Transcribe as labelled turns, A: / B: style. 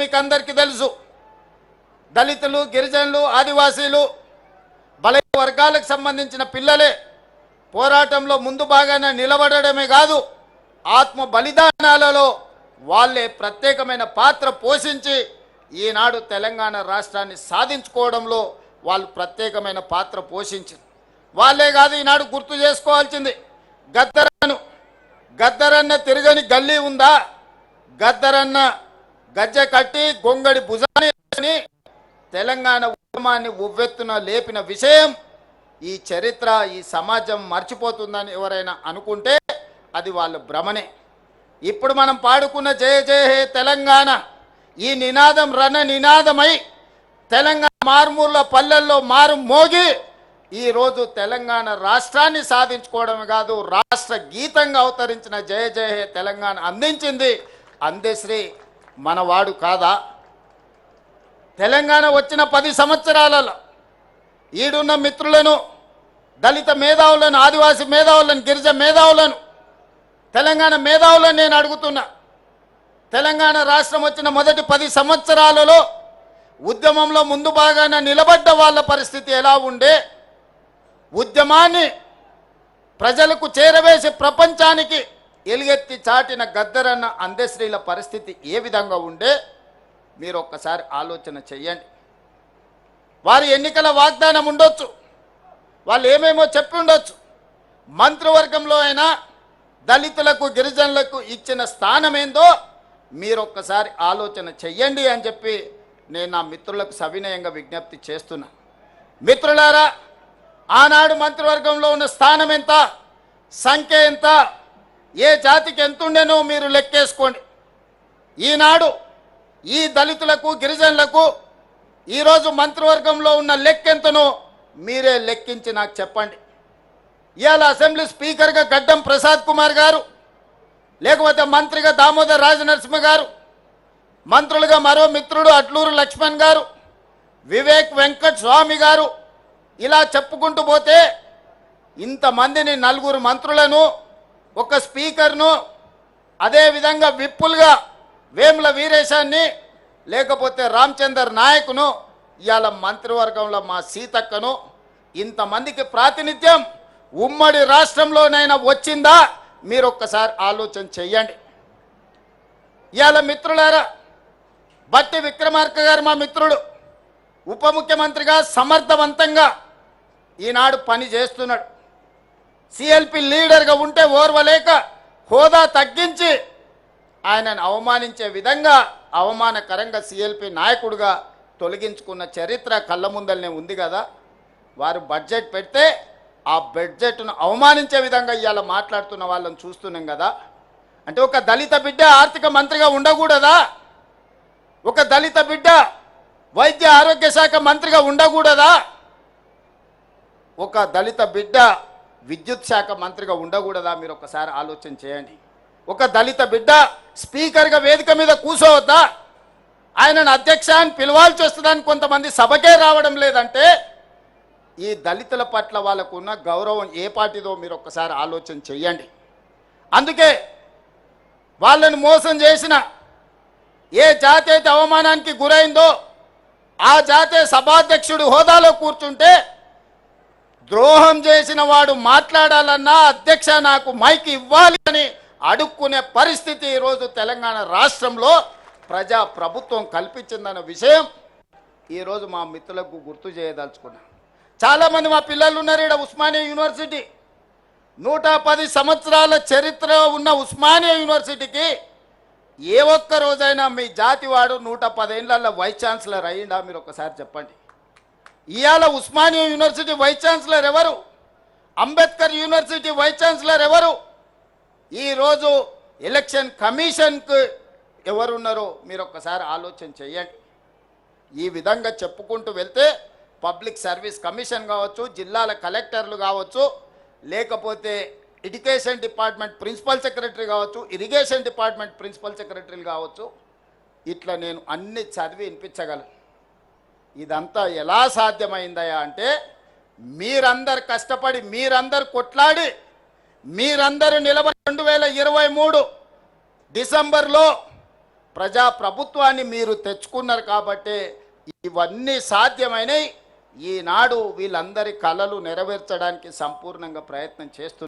A: మీకు అందరికీ తెలుసు, దళితులు, గిరిజనులు, ఆదివాసీలు, బలహీన వర్గాలకు సంబంధించిన పిల్లలే పోరాటంలో ముందు భాగాన నిలబడడమే కాదు, ఆత్మ బలిదానాలలో వాళ్ళే ప్రత్యేకమైన పాత్ర పోషించి ఈనాడు తెలంగాణ రాష్ట్రాన్ని సాధించుకోవడంలో వాళ్ళు ప్రత్యేకమైన పాత్ర పోషించారు. వాళ్ళే కాదు, ఈనాడు గుర్తు చేసుకోవాల్సింది గద్దరన్న తిరగని గల్లీ ఉందా? గద్దరన్న గజ్జె కట్టి గొంగడి భుజాన్ని తెలంగాణ ఉద్యమాన్ని ఉవ్వెత్తున లేపిన విషయం ఈ చరిత్ర, ఈ సమాజం మర్చిపోతుందని ఎవరైనా అనుకుంటే అది వాళ్ళ భ్రమనే. ఇప్పుడు మనం పాడుకున్న జయ జయ హే తెలంగాణ ఈ నినాదం రణ నినాదమై తెలంగాణ మారుమూల పల్లెల్లో మారు మోగి ఈరోజు తెలంగాణ రాష్ట్రాన్ని సాధించుకోవడమే కాదు, రాష్ట్ర గీతంగా అవతరించిన జయ జయ హే తెలంగాణ అందించింది అందశ్రీ మనవాడు కాదా? తెలంగాణ వచ్చిన 10 సంవత్సరాలలో ఈడున్న మిత్రులను, దళిత మేధావులను, ఆదివాసీ మేధావులను, గిరిజన మేధావులను, తెలంగాణ మేధావులను నేను అడుగుతున్నా, తెలంగాణ రాష్ట్రం వచ్చిన మొదటి 10 సంవత్సరాలలో ఉద్యమంలో ముందు భాగాన నిలబడ్డ వాళ్ళ పరిస్థితి ఎలా ఉండే? ఉద్యమాన్ని ప్రజలకు చేరవేసి ప్రపంచానికి ఎలుగెత్తి చాటిన గద్దరన్న అందశ్రీల పరిస్థితి ఏ విధంగా ఉండే? మీరు ఒక్కసారి ఆలోచన చెయ్యండి. వారి ఎన్నికల వాగ్దానం ఉండొచ్చు, వాళ్ళు ఏమేమో చెప్పి ఉండొచ్చు, మంత్రివర్గంలో అయినా దళితులకు, గిరిజనులకు ఇచ్చిన స్థానం ఏందో మీరు ఒక్కసారి ఆలోచన చెయ్యండి అని చెప్పి నేను నా మిత్రులకు సవినయంగా విజ్ఞప్తి చేస్తున్నా. మిత్రులారా, ఆనాడు మంత్రివర్గంలో ఉన్న స్థానం ఎంత, సంఖ్య ఎంత, ఏ జాతికి ఎంత ఉండేనో మీరు లెక్కేసుకోండి. ఈనాడు ఈ దళితులకు, గిరిజనులకు ఈరోజు మంత్రివర్గంలో ఉన్న లెక్కెంతనో మీరే లెక్కించి నాకు చెప్పండి. ఇవాళ అసెంబ్లీ స్పీకర్గా గడ్డం ప్రసాద్ కుమార్ గారు, లేకపోతే మంత్రిగా దామోదర్ రాజనరసింహ గారు, మంత్రులుగా మరో మిత్రుడు అట్లూరు లక్ష్మణ్ గారు, వివేక్ వెంకట్ స్వామి గారు, ఇలా చెప్పుకుంటూ పోతే ఇంతమందిని, 4 మంత్రులను, ఒక స్పీకర్ను, అదేవిధంగా విప్పులుగా వేముల వీరేశాన్ని, లేకపోతే రామచందర్ నాయకును, ఇవాళ మంత్రివర్గంలో మా సీతక్కను, ఇంతమందికి ప్రాతినిధ్యం ఉమ్మడి రాష్ట్రంలోనైనా వచ్చిందా? మీరు ఒక్కసారి ఆలోచన చెయ్యండి. ఇవాళ మిత్రులారా, బట్టి విక్రమార్క గారు మా మిత్రుడు, ఉప ముఖ్యమంత్రిగా సమర్థవంతంగా ఈనాడు పని చేస్తున్నాడు. సిఎల్పి లీడర్గా ఉంటే ఓర్వలేక హోదా తగ్గించి ఆయనను అవమానించే విధంగా అవమానకరంగా సిఎల్పి నాయకుడిగా తొలగించుకున్న చరిత్ర కళ్ళ ముందలనే ఉంది కదా. వారు బడ్జెట్ పెడితే ఆ బడ్జెట్ను అవమానించే విధంగా ఇవాళ మాట్లాడుతున్న వాళ్ళని చూస్తున్నాం కదా. అంటే ఒక దళిత బిడ్డ ఆర్థిక మంత్రిగా ఉండకూడదా? ఒక దళిత బిడ్డ వైద్య ఆరోగ్య శాఖ మంత్రిగా ఉండకూడదా? ఒక దళిత బిడ్డ విద్యుత్ శాఖ మంత్రిగా ఉండకూడదా? మీరు ఒకసారి ఆలోచన చేయండి. ఒక దళిత బిడ్డ స్పీకర్గా వేదిక మీద కూర్చోవద్దా? ఆయనను అధ్యక్ష అని పిలవాల్సి వస్తుందని కొంతమంది సభకే రావడం లేదంటే ఈ దళితుల పట్ల వాళ్ళకు ఉన్న గౌరవం ఏ పాటిదో మీరు ఒక్కసారి ఆలోచన చెయ్యండి. అందుకే వాళ్ళని మోసం చేసిన ఏ జాతి అయితే అవమానానికి గురైందో ఆ జాతే సభాధ్యక్షుడు హోదాలో కూర్చుంటే ద్రోహం చేసిన వాడు మాట్లాడాలన్నా అధ్యక్ష నాకు మైక్ ఇవ్వాలి అని అడుక్కునే పరిస్థితి ఈరోజు తెలంగాణ రాష్ట్రంలో ప్రజా ప్రభుత్వం కల్పించిందన్న విషయం ఈరోజు మా మిత్రులకు గుర్తు చేయదలుచుకున్నా. చాలామంది మా పిల్లలు ఉన్నారు ఇక్కడ. ఉస్మానియా యూనివర్సిటీ 110 సంవత్సరాల చరిత్ర ఉన్న ఉస్మానియా యూనివర్సిటీకి ఏ ఒక్క రోజైనా మీ జాతి వాడు 110 ఏళ్ళ వైస్ ఛాన్సలర్ అయ్యిందా? మీరు ఒకసారి చెప్పండి. ఇవాళ ఉస్మానియా యూనివర్సిటీ వైస్ ఛాన్సలర్ ఎవరు? అంబేద్కర్ యూనివర్సిటీ వైస్ ఛాన్సలర్ ఎవరు? ఈరోజు ఎలక్షన్ కమిషన్కు ఎవరున్నారో మీరు ఒక్కసారి ఆలోచన చేయండి. ఈ విధంగా చెప్పుకుంటూ వెళ్తే పబ్లిక్ సర్వీస్ కమిషన్ కావచ్చు, జిల్లాల కలెక్టర్లు కావచ్చు, లేకపోతే ఎడ్యుకేషన్ డిపార్ట్మెంట్ ప్రిన్సిపల్ సెక్రటరీ కావచ్చు, ఇరిగేషన్ డిపార్ట్మెంట్ ప్రిన్సిపల్ సెక్రటరీలు కావచ్చు, ఇట్లా నేను అన్ని చదివి వినిపించగలను. ఇదంతా ఎలా సాధ్యమైందయా అంటే మీరందరు కష్టపడి, మీరందరు కొట్లాడి, మీరందరూ నిలబడి 2023 డిసెంబర్లో ప్రజా ప్రభుత్వాన్ని మీరు తెచ్చుకున్నారు కాబట్టే ఇవన్నీ సాధ్యమైనవి. ఈనాడు వీళ్ళందరి కలలు నెరవేర్చడానికి సంపూర్ణంగా ప్రయత్నం చేస్తున్నారు.